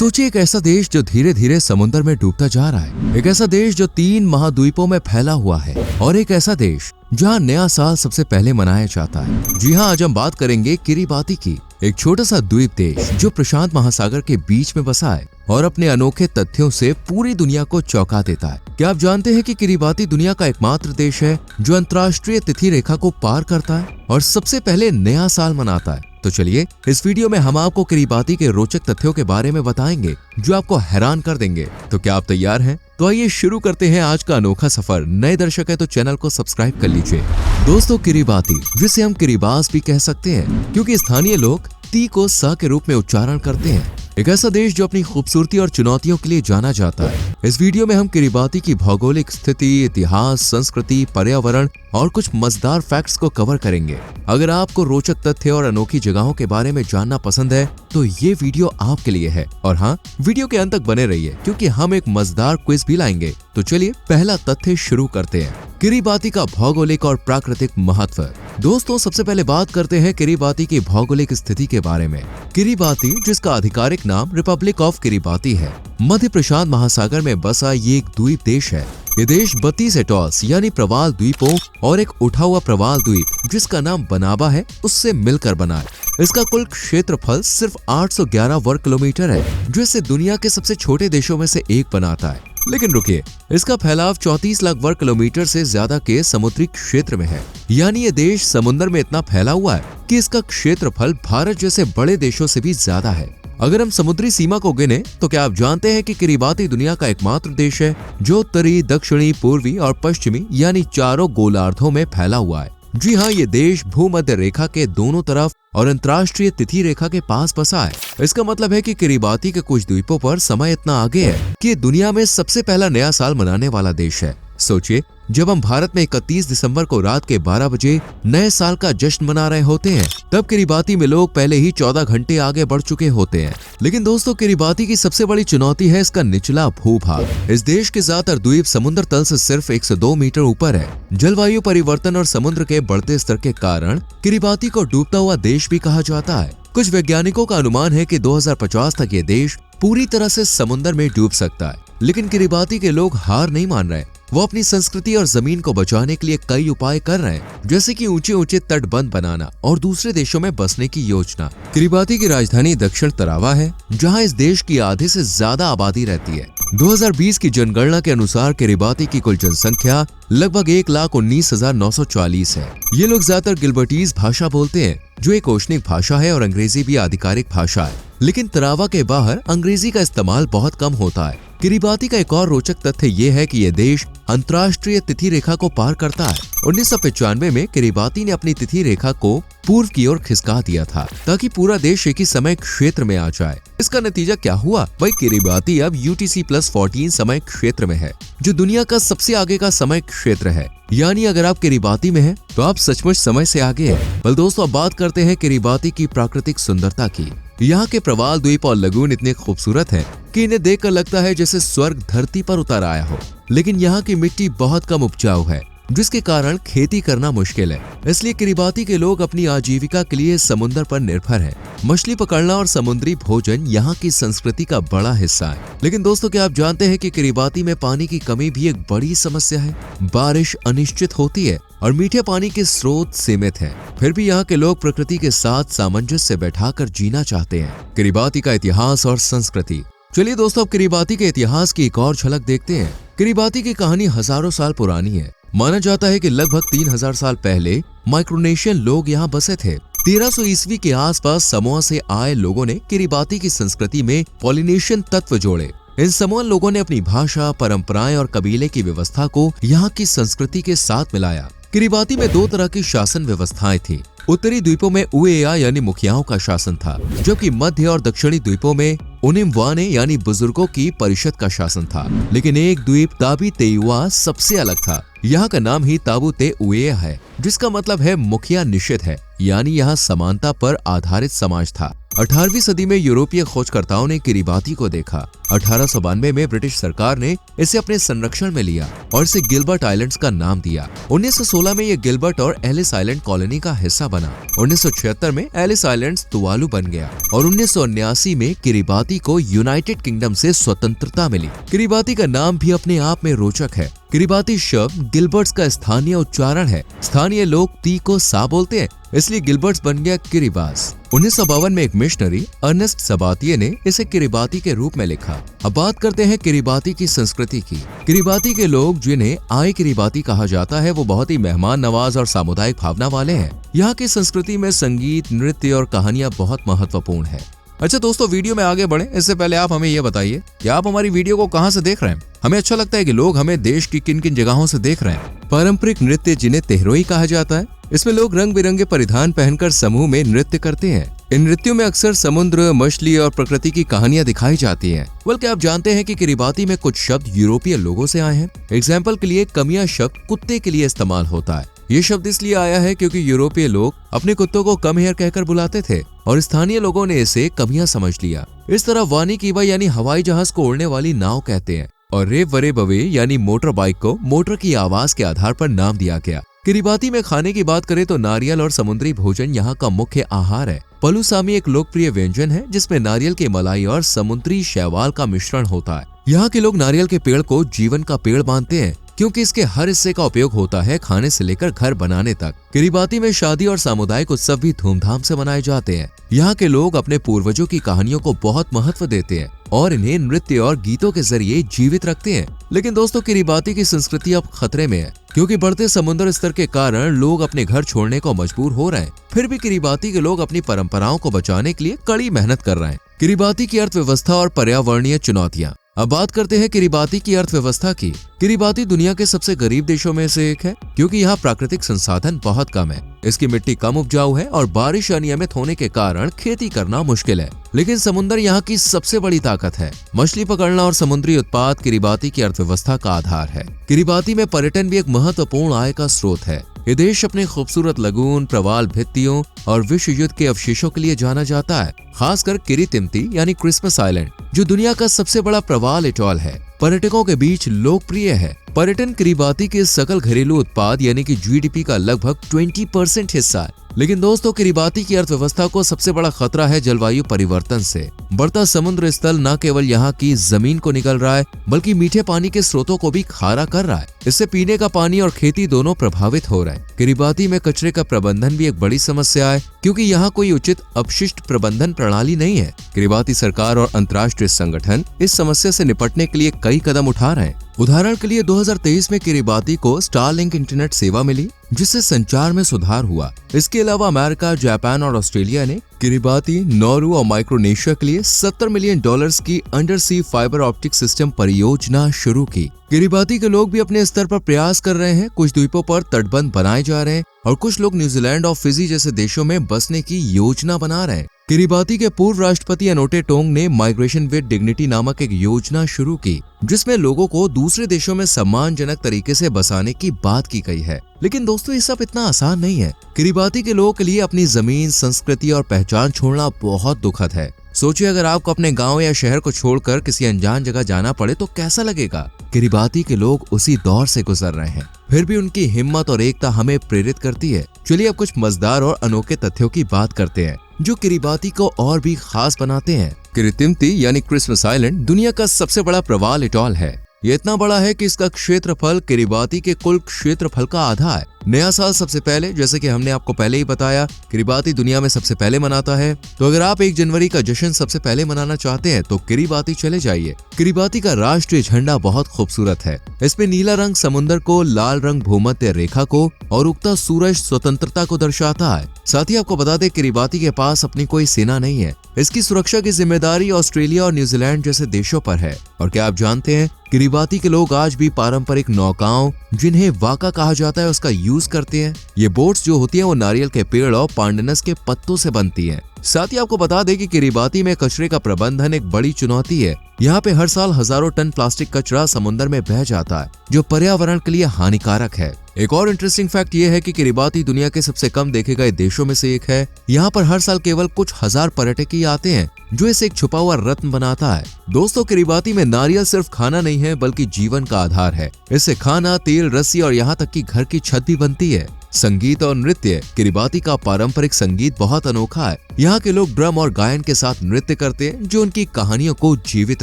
सोचिए एक ऐसा देश जो धीरे धीरे समुद्र में डूबता जा रहा है, एक ऐसा देश जो 3 महाद्वीपों में फैला हुआ है और एक ऐसा देश जहां नया साल सबसे पहले मनाया जाता है। जी हां, आज हम बात करेंगे किरिबाती की, एक छोटा सा द्वीप देश जो प्रशांत महासागर के बीच में बसा है और अपने अनोखे तथ्यों से पूरी दुनिया को चौंका देता है। क्या आप जानते हैं कि किरिबाती दुनिया का एकमात्र देश है जो अंतर्राष्ट्रीय तिथि रेखा को पार करता है और सबसे पहले नया साल मनाता है? तो चलिए इस वीडियो में हम आपको किरिबाती के रोचक तथ्यों के बारे में बताएंगे जो आपको हैरान कर देंगे। तो क्या आप तैयार हैं? तो आइए शुरू करते हैं आज का अनोखा सफर। नए दर्शक है तो चैनल को सब्सक्राइब कर लीजिए। दोस्तों, किरिबाती, जिसे हम किरिबास भी कह सकते हैं क्योंकि स्थानीय लोग ती को स के रूप में उच्चारण करते हैं, एक ऐसा देश जो अपनी खूबसूरती और चुनौतियों के लिए जाना जाता है। इस वीडियो में हम किरिबाती की भौगोलिक स्थिति, इतिहास, संस्कृति, पर्यावरण और कुछ मजेदार फैक्ट्स को कवर करेंगे। अगर आपको रोचक तथ्य और अनोखी जगहों के बारे में जानना पसंद है तो ये वीडियो आपके लिए है। और हाँ, वीडियो के अंत तक बने रहिए क्योंकि हम एक मजेदार क्विज भी लाएंगे। तो चलिए पहला तथ्य शुरू करते हैं, किरिबाती का भौगोलिक और प्राकृतिक महत्व। दोस्तों, सबसे पहले बात करते हैं किरिबाती की भौगोलिक स्थिति के बारे में। किरिबाती, जिसका आधिकारिक नाम रिपब्लिक ऑफ किरिबाती है, मध्य प्रशांत महासागर में बसा ये एक द्वीप देश है। ये देश 32 एटॉल्स यानी प्रवाल द्वीपों और एक उठा हुआ प्रवाल द्वीप जिसका नाम बनाबा है उससे मिलकर बना है। इसका कुल क्षेत्रफल सिर्फ 811 वर्ग किलोमीटर है जो इसे दुनिया के सबसे छोटे देशों में से एक बनाता है। लेकिन रुकिए, इसका फैलाव 34 लाख वर्ग किलोमीटर से ज्यादा के समुद्री क्षेत्र में है। यानी ये देश समुद्र में इतना फैला हुआ है कि इसका क्षेत्रफल भारत जैसे बड़े देशों से भी ज्यादा है। अगर हम समुद्री सीमा को गिने तो क्या आप जानते हैं कि किरिबाती दुनिया का एकमात्र देश है जो उत्तरी, दक्षिणी, पूर्वी और पश्चिमी यानी चारों गोलार्धों में फैला हुआ है। जी हाँ, ये देश भूमध्य रेखा के दोनों तरफ और अंतर्राष्ट्रीय तिथि रेखा के पास बसा है। इसका मतलब है कि किरिबाती के कुछ द्वीपों पर समय इतना आगे है कि दुनिया में सबसे पहला नया साल मनाने वाला देश है। सोचिए, जब हम भारत में 31 दिसंबर को रात के 12 बजे नए साल का जश्न मना रहे होते हैं, तब किरिबाती में लोग पहले ही 14 घंटे आगे बढ़ चुके होते हैं। लेकिन दोस्तों, किरिबाती की सबसे बड़ी चुनौती है इसका निचला भूभाग। इस देश के ज्यादातर द्वीप समुद्र तल से सिर्फ 102 मीटर ऊपर है। जलवायु परिवर्तन और समुद्र के बढ़ते स्तर के कारण किरिबाती को डूबता हुआ देश भी कहा जाता है। कुछ वैज्ञानिकों का अनुमान है कि 2050 तक ये देश पूरी तरह से समुद्र में डूब सकता है। लेकिन किरिबाती के लोग हार नहीं मान रहे। वो अपनी संस्कृति और जमीन को बचाने के लिए कई उपाय कर रहे हैं, जैसे कि ऊंचे ऊंचे तटबंध बनाना और दूसरे देशों में बसने की योजना। किरिबाती की राजधानी दक्षिण तरावा है, जहां इस देश की आधे से ज्यादा आबादी रहती है। 2020 की जनगणना के अनुसार किरिबाती की कुल जनसंख्या लगभग 1,19,940 है। ये लोग ज्यादातर गिलबर्टीज भाषा बोलते हैं जो एक ओशनिक भाषा है और अंग्रेजी भी आधिकारिक भाषा है। लेकिन तरावा के बाहर अंग्रेजी का इस्तेमाल बहुत कम होता है। किरिबाती का एक और रोचक तथ्य ये है कि यह देश अंतर्राष्ट्रीय तिथि रेखा को पार करता है। 1995 में किरिबाती ने अपनी तिथि रेखा को पूर्व की ओर खिसका दिया था ताकि पूरा देश एक ही समय क्षेत्र में आ जाए। इसका नतीजा क्या हुआ? भाई, किरिबाती अब UTC+14 समय क्षेत्र में है, जो दुनिया का सबसे आगे का समय क्षेत्र है। यानी अगर आप किरिबाती में हैं, तो आप सचमुच समय से आगे हैं। बल दोस्तों, अब बात करते हैं किरिबाती की प्राकृतिक सुंदरता की। यहाँ के प्रवाल द्वीप और लगून इतने खूबसूरत हैं कि इन्हें देखकर लगता है जैसे स्वर्ग धरती पर उतर आया हो। लेकिन यहाँ की मिट्टी बहुत कम उपजाऊ है, जिसके कारण खेती करना मुश्किल है। इसलिए किरिबाती के लोग अपनी आजीविका के लिए समुद्र पर निर्भर हैं। मछली पकड़ना और समुद्री भोजन यहाँ की संस्कृति का बड़ा हिस्सा है। लेकिन दोस्तों, क्या आप जानते हैं कि किरिबाती में पानी की कमी भी एक बड़ी समस्या है? बारिश अनिश्चित होती है और मीठे पानी के स्रोत सीमित हैं। फिर भी यहाँ के लोग प्रकृति के साथ सामंजस्य बैठाकर जीना चाहते हैं। किरिबाती का इतिहास और संस्कृति। चलिए दोस्तों, अब किरिबाती के इतिहास की एक और झलक देखते हैं। किरिबाती की कहानी हजारों साल पुरानी है। माना जाता है कि लगभग 3000 साल पहले माइक्रोनेशियन लोग यहाँ बसे थे। 1300 ईस्वी के आसपास समोआ से आए लोगों ने किरिबाती की संस्कृति में पॉलिनेशियन तत्व जोड़े। इन समोअन लोगों ने अपनी भाषा, परंपराएं और कबीले की व्यवस्था को यहाँ की संस्कृति के साथ मिलाया। किरिबाती में 2 तरह की शासन व्यवस्थाएं थी। उत्तरी द्वीपों में उएया यानी मुखियाओं का शासन था, जबकि मध्य और दक्षिणी द्वीपों में उनिमवाने यानी बुजुर्गों की परिषद का शासन था। लेकिन एक द्वीप ताबी तेयुआ सबसे अलग था। यहाँ का नाम ही ताबू ते उएया है, जिसका मतलब है मुखिया निषेध है, यानी यहाँ समानता पर आधारित समाज था। 18वीं सदी में यूरोपीय खोजकर्ताओं ने किरिबाती को देखा। 1892 में ब्रिटिश सरकार ने इसे अपने संरक्षण में लिया और इसे गिलबर्ट आइलैंड्स का नाम दिया। 1916 में यह गिलबर्ट और एलिस आइलैंड कॉलोनी का हिस्सा बना। 1976 में एलिस आइलैंड्स तुवालू बन गया और 1979 में किरिबाती को यूनाइटेड किंगडम से स्वतंत्रता मिली। किरिबाती का नाम भी अपने आप में रोचक है। किरिबाती शब्द गिलबर्ट्स का स्थानीय उच्चारण है। स्थानीय लोग ती को सा बोलते हैं, इसलिए गिलबर्ट्स बन गया किरिबास। 1952 में एक मिशनरी अर्नेस्ट सबातिये ने इसे किरिबाती के रूप में लिखा। अब बात करते हैं किरिबाती की संस्कृति की। किरिबाती के लोग, जिन्हें आय किरिबाती कहा जाता है, वो बहुत ही मेहमान नवाज और सामुदायिक भावना वाले हैं। यहाँ की संस्कृति में संगीत, नृत्य और कहानियां बहुत महत्वपूर्ण है। अच्छा दोस्तों, वीडियो में आगे बढ़े इससे पहले आप हमें ये बताइए कि आप हमारी वीडियो को कहां से देख रहे हैं। हमें अच्छा लगता है कि लोग हमें देश की किन किन जगहों से देख रहे हैं। पारंपरिक नृत्य, जिन्हें तेहरोई कहा जाता है, इसमें लोग रंग बिरंगे परिधान पहनकर समूह में नृत्य करते हैं। इन नृत्यों में अक्सर समुद्र, मछली और प्रकृति की कहानियां दिखाई जाती हैं। बल्कि आप जानते हैं कि किरिबाती में कुछ शब्द यूरोपीय लोगों से आए हैं। एग्जाम्पल के लिए कमिया शब्द कुत्ते के लिए इस्तेमाल होता है। ये शब्द इसलिए आया है क्योंकि यूरोपीय लोग अपने कुत्तों को कम हेयर कहकर बुलाते थे और स्थानीय लोगों ने इसे कमिया समझ लिया। इस तरह वानी कीवा यानी हवाई जहाज को उड़ने वाली नाव कहते हैं और रेव वरे बवे यानी मोटर बाइक को मोटर की आवाज के आधार पर नाम दिया गया। किरिबाती में खाने की बात करें तो नारियल और समुद्री भोजन यहाँ का मुख्य आहार है। पलूसामी एक लोकप्रिय व्यंजन है जिसमें नारियल की मलाई और समुद्री शैवाल का मिश्रण होता है। यहाँ के लोग नारियल के पेड़ को जीवन का पेड़ मानते हैं क्योंकि इसके हर हिस्से का उपयोग होता है खाने से लेकर घर बनाने तक। किरिबाती में शादी और सामुदायिक उत्सव भी धूमधाम से मनाए जाते हैं। यहाँ के लोग अपने पूर्वजों की कहानियों को बहुत महत्व देते हैं और इन्हें नृत्य और गीतों के जरिए जीवित रखते हैं। लेकिन दोस्तों, किरिबाती की संस्कृति अब खतरे में है क्योंकि बढ़ते समुद्र स्तर के कारण लोग अपने घर छोड़ने को मजबूर हो रहे हैं। फिर भी किरिबाती के लोग अपनी परंपराओं को बचाने के लिए कड़ी मेहनत कर रहे हैं। किरिबाती की अर्थव्यवस्था और पर्यावरणीय चुनौतियां। अब बात करते हैं किरिबाती की अर्थव्यवस्था की। किरिबाती दुनिया के सबसे गरीब देशों में से एक है क्योंकि यहाँ प्राकृतिक संसाधन बहुत कम है। इसकी मिट्टी कम उपजाऊ है और बारिश अनियमित होने के कारण खेती करना मुश्किल है। लेकिन समुद्र यहाँ की सबसे बड़ी ताकत है। मछली पकड़ना और समुद्री उत्पाद किरिबाती की अर्थव्यवस्था का आधार है। किरिबाती में पर्यटन भी एक महत्वपूर्ण आय का स्रोत है। ये देश अपने खूबसूरत लगून, प्रवाल भित्तियों और विश्व युद्ध के अवशेषों के लिए जाना जाता है। खासकर किरितिमती यानी क्रिसमस आइलैंड, जो दुनिया का सबसे बड़ा प्रवाल एटॉल है, पर्यटकों के बीच लोकप्रिय है। पर्यटन किरिबाती के सकल घरेलू उत्पाद यानी कि जीडीपी का लगभग 20% हिस्सा है। लेकिन दोस्तों, किरिबाती की अर्थव्यवस्था को सबसे बड़ा खतरा है जलवायु परिवर्तन से। बढ़ता समुद्र स्थल न केवल यहाँ की जमीन को निगल रहा है बल्कि मीठे पानी के स्रोतों को भी खारा कर रहा है। इससे पीने का पानी और खेती दोनों प्रभावित हो रहे हैं। किरिबाती में कचरे का प्रबंधन भी एक बड़ी समस्या है क्योंकि यहाँ कोई उचित अपशिष्ट प्रबंधन प्रणाली नहीं है। किरिबाती सरकार और अंतर्राष्ट्रीय संगठन इस समस्या से निपटने के लिए कई कदम उठा रहे हैं। उदाहरण के लिए 2023 में किरिबाती को स्टारलिंक इंटरनेट सेवा मिली जिससे संचार में सुधार हुआ। इसके अलावा अमेरिका, जापान और ऑस्ट्रेलिया ने किरिबाती, नौरू और माइक्रोनेशिया के लिए $70 मिलियन की under sea fibre optic system परियोजना शुरू की। किरिबाती के लोग भी अपने स्तर पर प्रयास कर रहे हैं। कुछ द्वीपों पर तटबंध बनाए जा रहे हैं और कुछ लोग न्यूजीलैंड और फिजी जैसे देशों में बसने की योजना बना रहे हैं। किरिबाती के पूर्व राष्ट्रपति अनोटे टोंग ने माइग्रेशन विद डिग्निटी नामक एक योजना शुरू की जिसमें लोगों को दूसरे देशों में सम्मानजनक तरीके से बसाने की बात की गई है। लेकिन दोस्तों, ये सब इतना आसान नहीं है। किरिबाती के लोगों के लिए अपनी जमीन, संस्कृति और पहचान छोड़ना बहुत दुखद है। सोचिए, अगर आपको अपने गांव या शहर को छोड़कर किसी अनजान जगह जाना पड़े तो कैसा लगेगा। किरिबाती के लोग उसी दौर से गुजर रहे हैं, फिर भी उनकी हिम्मत और एकता हमें प्रेरित करती है। चलिए अब कुछ मजेदार और अनोखे तथ्यों की बात करते हैं जो किरिबाती को और भी खास बनाते हैं। किरितिमती यानी क्रिसमस आइलैंड दुनिया का सबसे बड़ा प्रवाल एटॉल है। ये इतना बड़ा है कि इसका क्षेत्रफल किरिबाती के कुल क्षेत्रफल का आधा है। नया साल सबसे पहले, जैसे कि हमने आपको पहले ही बताया, किरिबाती दुनिया में सबसे पहले मनाता है। तो अगर आप 1 जनवरी का जश्न सबसे पहले मनाना चाहते हैं तो किरिबाती चले जाइए। किरिबाती का राष्ट्रीय झंडा बहुत खूबसूरत है। इसमें नीला रंग समुद्र को, लाल रंग भूमध्य रेखा को और उगता सूरज स्वतंत्रता को दर्शाता है। साथ ही आपको बता दें, किरिबाती के पास अपनी कोई सेना नहीं है। इसकी सुरक्षा की जिम्मेदारी ऑस्ट्रेलिया और न्यूजीलैंड जैसे देशों पर है। और क्या आप जानते हैं, किरिबाती के लोग आज भी पारंपरिक नौकाओं, जिन्हें वाका कहा जाता है, उसका यूज करते हैं। ये बोट्स जो होती हैं वो नारियल के पेड़ और पांडनस के पत्तों से बनती हैं। साथ ही आपको बता दें कि किरिबाती में कचरे का प्रबंधन एक बड़ी चुनौती है। यहाँ पे हर साल हजारों टन प्लास्टिक कचरा समुद्र में बह जाता है जो पर्यावरण के लिए हानिकारक है। एक और इंटरेस्टिंग फैक्ट ये है कि किरिबाती दुनिया के सबसे कम देखे गए देशों में से एक है। यहाँ पर हर साल केवल कुछ हजार पर्यटक ही आते हैं, जो इसे एक छुपा हुआ रत्न बनाता है। दोस्तों, किरिबाती में नारियल सिर्फ खाना नहीं है बल्कि जीवन का आधार है। इससे खाना, तेल, रस्सी और यहाँ तक कि घर की छत भी बनती है। संगीत और नृत्य। किरिबाती का पारंपरिक संगीत बहुत अनोखा है। यहाँ के लोग ड्रम और गायन के साथ नृत्य करते हैं, जो उनकी कहानियों को जीवित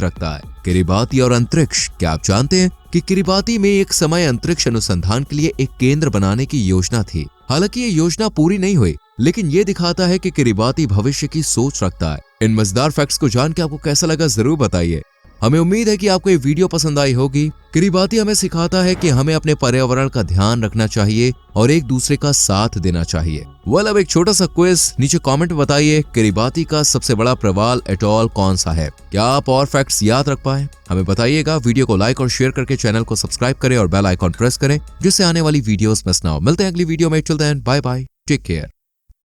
रखता है। किरिबाती और अंतरिक्ष। क्या आप जानते हैं कि किरिबाती में एक समय अंतरिक्ष अनुसंधान के लिए एक केंद्र बनाने की योजना थी। हालांकि ये योजना पूरी नहीं हुई, लेकिन ये दिखाता है कि किरिबाती भविष्य की सोच रखता है। इन मजेदार फैक्ट्स को जान के आपको कैसा लगा जरूर बताइए। हमें उम्मीद है कि आपको ये वीडियो पसंद आई होगी। किरिबाती हमें सिखाता है कि हमें अपने पर्यावरण का ध्यान रखना चाहिए और एक दूसरे का साथ देना चाहिए। अब एक छोटा सा क्विज नीचे कमेंट में बताइए, किरिबाती का सबसे बड़ा प्रवाल एटॉल कौन सा है? क्या आप और फैक्ट्स याद रख पाए? हमें बताइएगा। वीडियो को लाइक और शेयर करके चैनल को सब्सक्राइब करें और बेल आइकॉन प्रेस करें, जिससे आने वाली वीडियोस मिस ना हो। मिलते हैं अगली वीडियो में। Till then bye bye, take care.